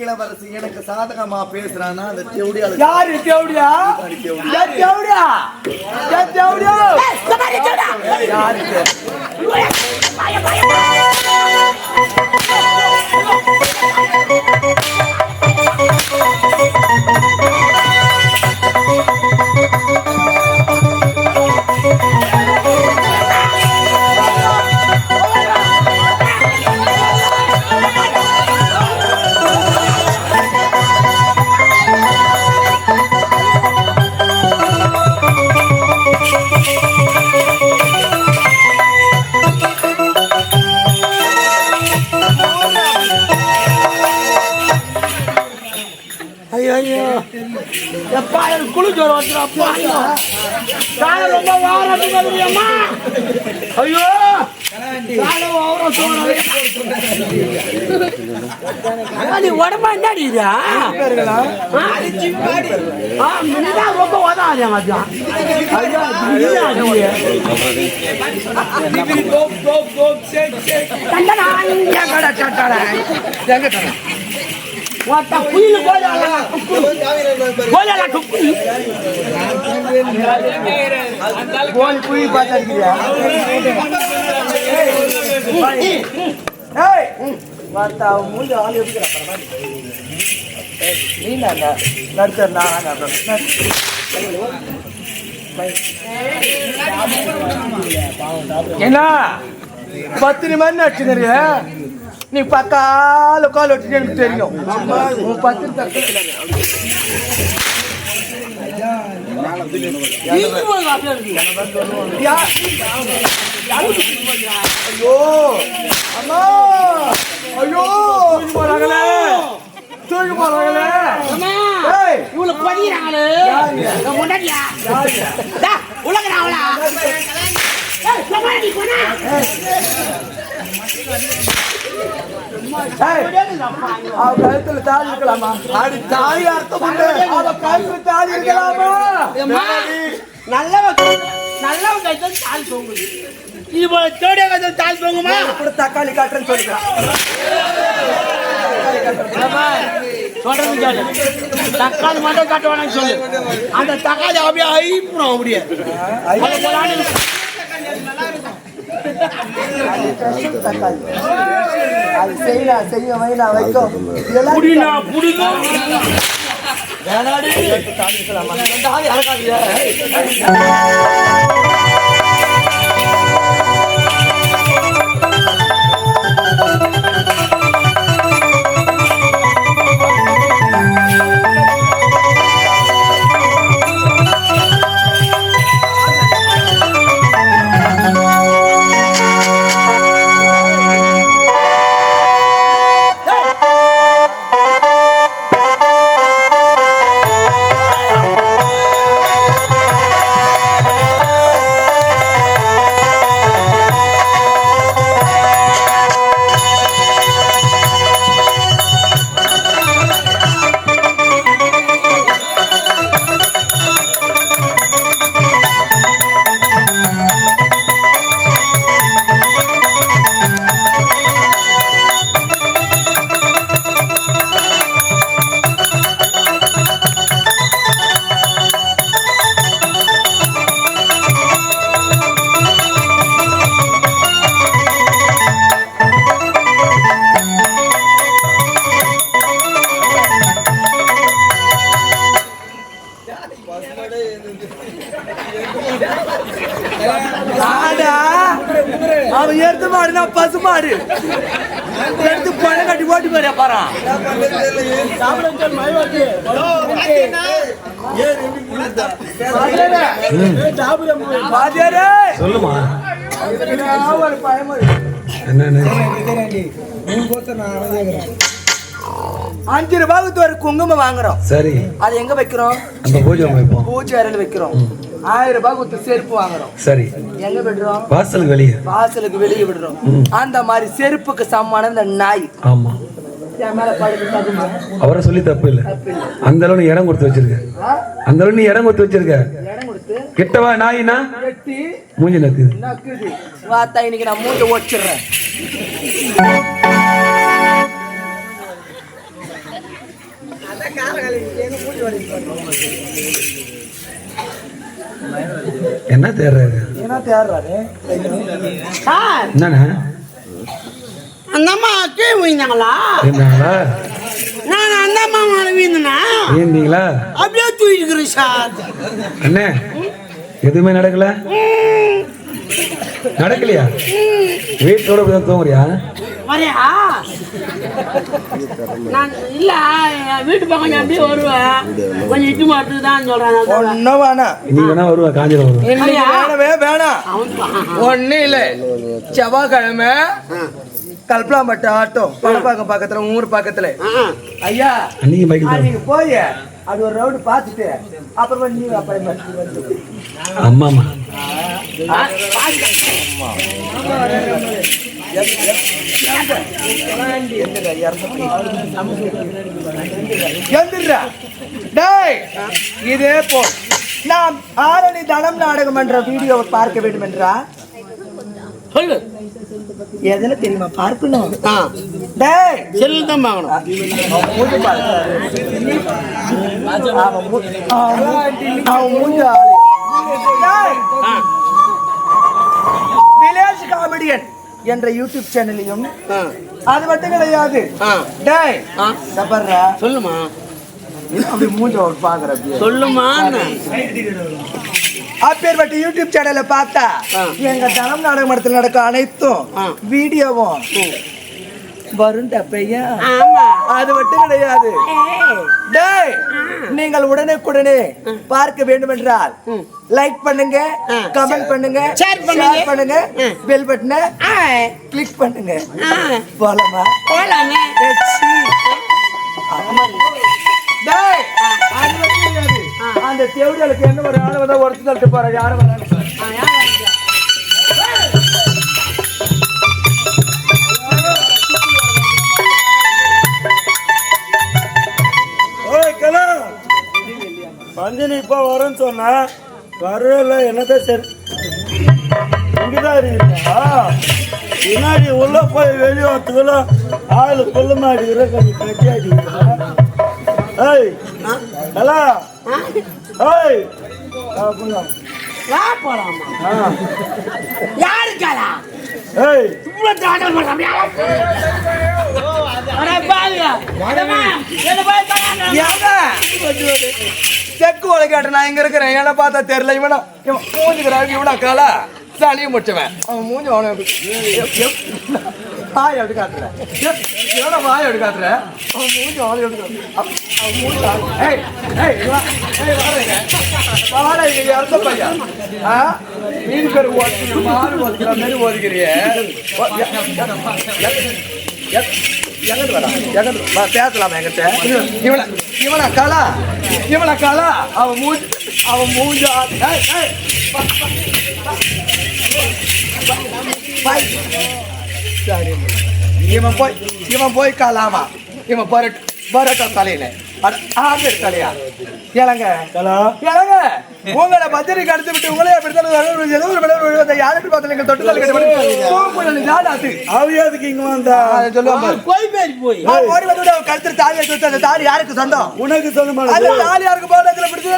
இளவரசி எனக்கு சாதகமா பேசுறானா அந்த தேவடியால யாரு தேவடியா தேவடியா தேவடியா யாரு குழு ஜோரம் வந்துடும் ரொம்ப வாரம்மா ஐயோ உடம்பா என்னடியா ரொம்ப உதவாதியா மச்சான் குயில் குயில் பார்த்தியா மூஞ்சி ஆள் எப்படி நீ நடிச்சா என்ன 10 மணி நடிச்சுங்க நீ பக்கால கால் வச்சு எனக்கு தெரியும் 10 ஐயோ அம்மா ஐயோ போறாங்களே தூக்கி போறாங்களே இவ்வளவு படிக்கிறாங்களே முன்னாடியா உலகிறாங்களா கழுத்துல தாலி இருக்கலாமா அடி தாலி அர்த்தம் கழுத்துல தாலி இருக்கலாமா நல்லவங்க தாலி போகுது இது போல தேடிய தாலி போகுமா கூட தக்காளி காட்டுறேன்னு சொல்லிக்கலாம் தக்காளி மட்டும் காட்டுவானு சொல்லு அந்த தக்காளி அப்படியே ஐப்புறோம் அப்படியே அது செய்ய வைனா வைக்கும் அவன் எடுத்து மாடுனா பசு மாடு எடுத்து பணம் கட்டி ஓட்டி போறியா பாரு சொல்லுமா ₹5 ரூபாய்க்கு ஒரு குங்குமம் வாங்குறோம். சரி, அது எங்க வைக்கிறோம்? அந்த பூஜை வைப்போம். பூஜை அறையில வைக்கிறோம். 1000 ரூபாய்க்கு ஒரு செருப்பு வாங்குறோம். சரி, எங்க விடுறோம்? வாசலுக்கு வெளியே. வாசலுக்கு வெளியே விடுறோம். அந்த மாதிரி செருப்புக்கு சமமான இந்த நாய். ஆமா, அவரை சொல்லி தப்பு இல்ல. அந்த அளவு இடம் கொடுத்து வச்சிருக்க. அந்த அளவு நீ இடம் கொடுத்து வச்சிருக்க. கிட்டவா நாயினா மூஞ்சி நக்குது. வாத்தா இன்னைக்கு நான் மூஞ்ச ஓடிச்சிடுறேன். என்ன தேர்றாரு என்ன தேடுறாரு என்னண்ணா அந்த அம்மா கீழே விழுந்தாங்களா இருந்தாங்களா நான் அந்த அம்மா மேல வீழ்ந்தனா ஏந்தீங்களா அப்படியே தூக்கிக்கிறேன் சார் அண்ணே எதுவுமே நடக்கல நடக்கலையா வீட்டோட போய் தூங்குறியா வரையா நான் இல்ல வீட்டு பக்கம் நான் அப்படியே வருவேன் கொஞ்சம் இட்டு மாட்டு தான் சொல்றேன் ஒன்னும் வேணாம் இன்னைக்கு வேணா வருவா காஞ்சிரம் வருவா இன்னைக்கு வேணவே வேணாம் ஒன்னும் இல்ல செவ்வாய்க்கிழமை கல்பலாம்பட்டு ஆட்டம் பணப்பாக்கம் பக்கத்துல ஊர் பக்கத்துல ஐயா அன்னைக்கு பைக்கில் நீங்க போய் அது ஒரு ரவுண்டு பார்த்துட்டு அப்புறமா நீங்க அப்புறம் அம்மா அம்மா இதே போ நாம் ஆரணி தனம் நாடகம் என்ற வீடியோவை பார்க்க வேண்டும் என்றா சொல்லு எதுல தெரியுமா பார்க்கணும் செல்லு தான் வாங்கணும் வில்லேஜ் காமெடியன் என்ற யூடியூப் சேனலையும் அது மட்டும் கிடையாது சொல்லுமா அப்படி மூஞ்ச பாக்குற சொல்லுமா அப்பேற்பட்ட யூடியூப் சேனலை பார்த்தா எங்க தனம் நாடக மடத்தில் நடக்க அனைத்தும் வீடியோவும் வரும் பையன் அது மட்டும் கிடையாது நீங்கள் உடனே பார்க்க வேண்டும் என்றால் லைக் பண்ணுங்க கமெண்ட் பண்ணுங்க ஷேர் பண்ணுங்க பெல் பட்டனை கிளிக் பண்ணுங்க போலாமா போலாமே அந்த தேவடியாளுக்கு என்ன ஒரு ஆளு வந்தா ஒருத்தர் தள்ளிட்டு போற யாரும் பஞ்சனி இப்ப வரும்னு சொன்னா வரல என்னதான் சரி இங்கதான் இருக்கா பின்னாடி உள்ள போய் வெளியே வரத்துக்குள்ள ஆளு கொல்ல மாட்டேங்கிற கொஞ்சம் கட்டி அடிக்கிறா ஏய் ஹலோ ஏய் வா போலாமா யாருக்காரா ஏய் இவ்வளவு தாண்டல் பண்றாங்க அட பாவியா என்ன போய் செக்கு உலகாட்ட நான் இங்க இருக்கிறேன் என்ன பார்த்தா தெரியல இவனா மூஞ்சுக்கிறான் இவனா காலா சளியும் முடிச்சவன் அவன் மூஞ்சி அவனை வாய் அப்படி காட்டுற எவ்வளோ வாய் அப்படி காட்டுற அவன் மூஞ்சி அவனை எப்படி அவன் மூஞ்சி ஏய் ஏய் வாடகைங்க வாடகைங்க அரச பையா மீன் பேர் ஓடுற மாறு ஓடுக்கிற மாதிரி ஓடுக்கிறிய எங்கிட்டு வரா எங்கிட்டு வா பேசலாமா எங்கிட்ட இவனா காலா அவன் மூஞ்சி இவன் போய் காலாமா இவன் பரோட்டா தலையில ஆம்பேர் தலையா இளங்க உங்களை பத்திரிக்கை அடுத்து விட்டு உங்களே யாருக்கு பார்த்தீங்க தொட்டு தலை கட்டி அவையாதுக்கு இங்க வந்தா சொல்லுவாங்க போய் போய் ஓடி வந்து கழுத்து தாலி எடுத்து அந்த தாலி யாருக்கு சொந்தம் உனக்கு சொல்ல அந்த மாட்டேன் தாலி யாருக்கு போடுறதுல பிடிச்சு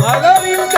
மகவிந்த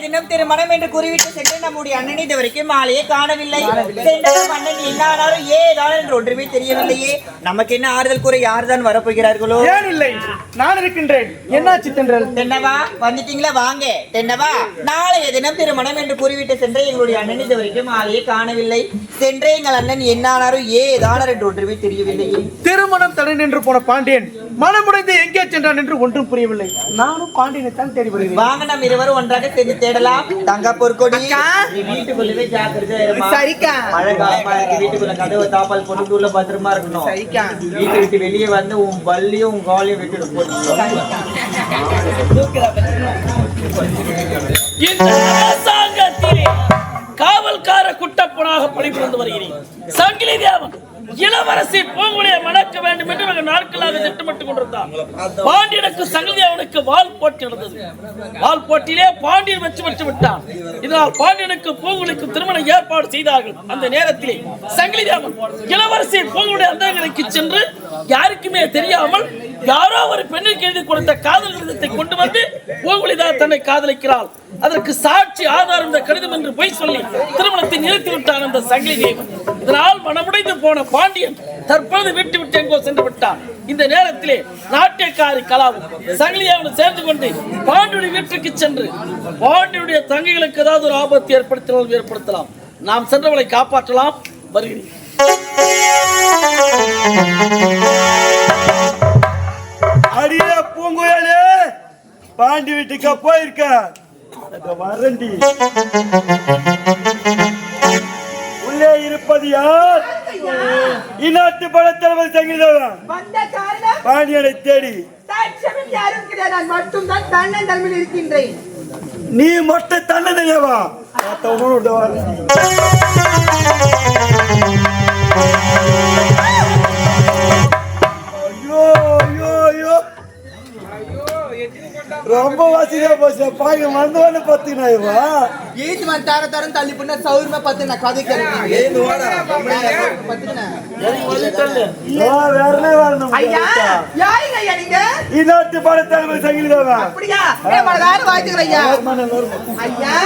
தினம் திருமணம் என்று கூறிவிட்டு சென்று நம்முடைய அண்ணன் இது வரைக்கும் மாலையே காணவில்லை. சென்ற அண்ணன் என்னானாலும் ஏதான் என்று ஒன்றுமே தெரியவில்லையே. நமக்கு என்ன ஆறுதல் கூற யார்தான் வரப்போகிறார்களோ? ஏன் இல்லை, நான் இருக்கின்றேன். என்னாச்சு தென்றல்? தென்னவா வந்துட்டீங்களா? வாங்க தென்னவா. நாளைய தினம் திருமணம் என்று கூறிவிட்டு சென்ற எங்களுடைய அண்ணன் இது வரைக்கும் மாலையே காணவில்லை. சென்ற எங்கள் அண்ணன் என்னானாலும் ஏதானார் என்று ஒன்றுமே தெரியவில்லையே. திருமணம் தடை நின்று போன பாண்டியன் மனமுடைந்து எங்கே சென்றான் என்று ஒன்றும் புரியவில்லை. நானும் பாண்டியனை தான் தேடி வருகிறேன். வாங்க நம்ம இருவரும் ஒன்றாக சேர்ந்து தேடலாம். தங்க பொற்கொடி வீட்டுக்குள்ளவே ஜாக்கிரதை இருமா. சரிக்கா. மழை காலமா இருக்கு, வீட்டுக்குள்ள கதவை தாப்பால் போட்டு உள்ள பத்திரமா இருக்கணும். சரிக்கா. வீட்டை விட்டு வெளியே வந்து உன் பள்ளியும் உன் காலையும் விட்டுட்டு போட்டு இந்த அரசாங்கத்திலே காவல்கார குட்டப்பனாக பணிபுரிந்து வருகிறேன். சங்கிலி தேவன் இளவரசி பூங்குழியை மணக்க வேண்டும் என்று வெகு நாட்களாக திட்டமிட்டுக் கொண்டிருந்தார். பாண்டியனுக்கு சங்கிலி தேவனுக்கு வால் போட்டி நடந்தது. வால் போட்டியிலே பாண்டியன் வெற்றி பெற்று விட்டான். இதனால் பாண்டியனுக்கு பூங்குழிக்கு திருமண ஏற்பாடு செய்தார்கள். அந்த நேரத்திலே சங்கிலி தேவன் இளவரசி பூங்குழிய அந்தங்களுக்கு சென்று யாருக்குமே தெரியாமல் யாரோ ஒரு பெண்ணுக்கு எழுதி கொடுத்த காதல் கடிதத்தை கொண்டு வந்து பூங்குழிதான் தன்னை காதலிக்கிறாள், அதற்கு சாட்சி ஆதாரம் இந்த கடிதம் என்று பொய் சொல்லி திருமணத்தை நிறுத்திவிட்டான் அந்த சங்கிலி தேவன். இதனால் மனமுடைந்து போன பாண்டியன் தற்போது விட்டு விட்டு எங்கோ சென்று விட்டான். இந்த நேரத்திலே நாட்டியக்காரி கலாவும் சங்கிலி தேவனும் சேர்ந்து கொண்டு பாண்டியுடைய வீட்டுக்கு சென்று பாண்டியுடைய தங்கைகளுக்கு ஏதாவது ஒரு ஆபத்து ஏற்படுத்தலாம். நாம் சென்றவளை காப்பாற்றலாம். வருகிறேன். அடியே பூங்குழலே, பாண்டி வீட்டுக்கு போயிருக்க வரண்டி. உள்ளே இருப்பது யார்? இந்நாட்டு படத்தலைவர் சங்கிலிதேவன் பாண்டியனை தேடி. நீ மட்டும் தன்னதையவா? ஐயோ ஐயோ ஐயோ, ரொம்ப வாசியா போச்சு. பாங்க மந்தவன பத்தினாயவா ஏஜ் மன் தார தரம் தள்ளி பண்ண சௌர்மா பத்து நான் கதை கேட்கிறேன். வேறனே வரணும். ஐயா யாருங்க ஐயா நீங்க? இந்நாட்டு படத்தலைவர் சங்கிலிதேவன். அப்படியா? வேற வாய்த்துக்கிறேன் ஐயா. ஐயா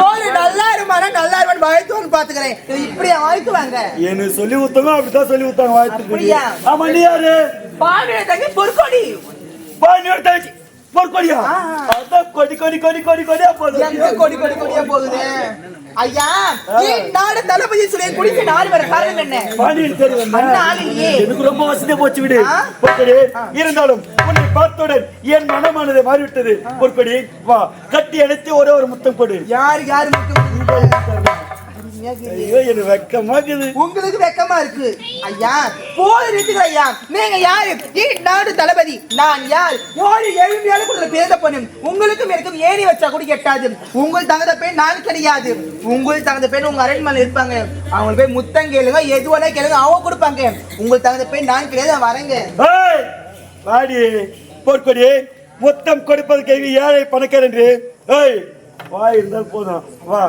ஒரு நல்லா இருமானா வாய்த்துன்னு பாத்துக்கிறேன். இப்படி வாய்க்குவாங்க. என்ன சொல்லி ஊத்தங்க அப்படிதான் சொல்லி ஊத்தாங்க வாய்த்து. ஆமா நீ யாரு? பாண்டிய தங்கி பொற்கொடி. பாண்டியோட தங்கச்சி பொற்கொடியா? அதான் கொடி கொடி கொடி கொடி கொடியா போகுது. எங்க கொடி கொடி கொடியா போகுது? ஐயா நாடு தளபதி சொல்லி குடிச்ச நாடு வர காரணம் என்ன? பாண்டியன் சரி எனக்கு ரொம்ப வசதியா போச்சு விடு. பொற்கொடி இருந்தாலும் உன்னை பார்த்தவுடன் என் மனமானதை மாறிவிட்டது. பொற்கொடி வா, கட்டி அணைத்து ஒரே ஒரு முத்தம் கொடு. யாரு முத்தம்? ஐயோ எனக்கு வெக்கமாக்குது. உங்களுக்கு வெக்கமா இருக்கு ஐயா? போது நிறுத்துங்க ஐயா. நீங்க யாரு? நாடு தளபதி. நான் யார்? ஒரு 7 ஏழுக்குள்ள பேத பொண்ணும். உங்களுக்கும் எனக்கும் ஏணி வச்சா கூட கெட்டாது. உங்கள் தகுந்த பெண் நான் கிடையாது. உங்களுக்கு தகுந்த பெண் உங்க அரண்மனையில் இருப்பாங்க. அவங்களுக்கு போய் முத்தம் கேளுங்க, எது வேணா கேளுங்க, அவங்க கொடுப்பாங்க. உங்களுக்கு தகுந்த பெண் நான் கிடையாது. வரேங்க. வாடி பொற்கொடி, முத்தம் கொடுப்பது கேள்வி ஏழை பணக்காரன் என்று. வா இருந்தால் போதும். வா,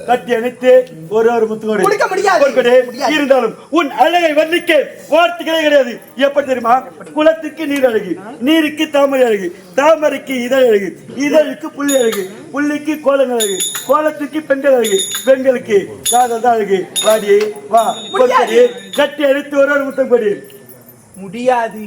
கட்டி அணைத்து ஒரு முத்துக்கோடு கொடுக்க முடியாது. இருந்தாலும் உன் அழகை வர்ணிக்க வார்த்தைகளே கிடையாது. எப்படி தெரியுமா? குளத்துக்கு நீர் அழகு, நீருக்கு தாமரை அழகு, தாமரைக்கு இதழ் அழகு, இதழுக்கு புள்ளி அழகு, புள்ளிக்கு கோலங்கள் அழகு, கோலத்துக்கு பெண்கள் அழகு, பெண்களுக்கு காதல் தான் அழகு. வாடி வா, கட்டி அணைத்து ஒரு முத்தம் கொடு. முடியாது.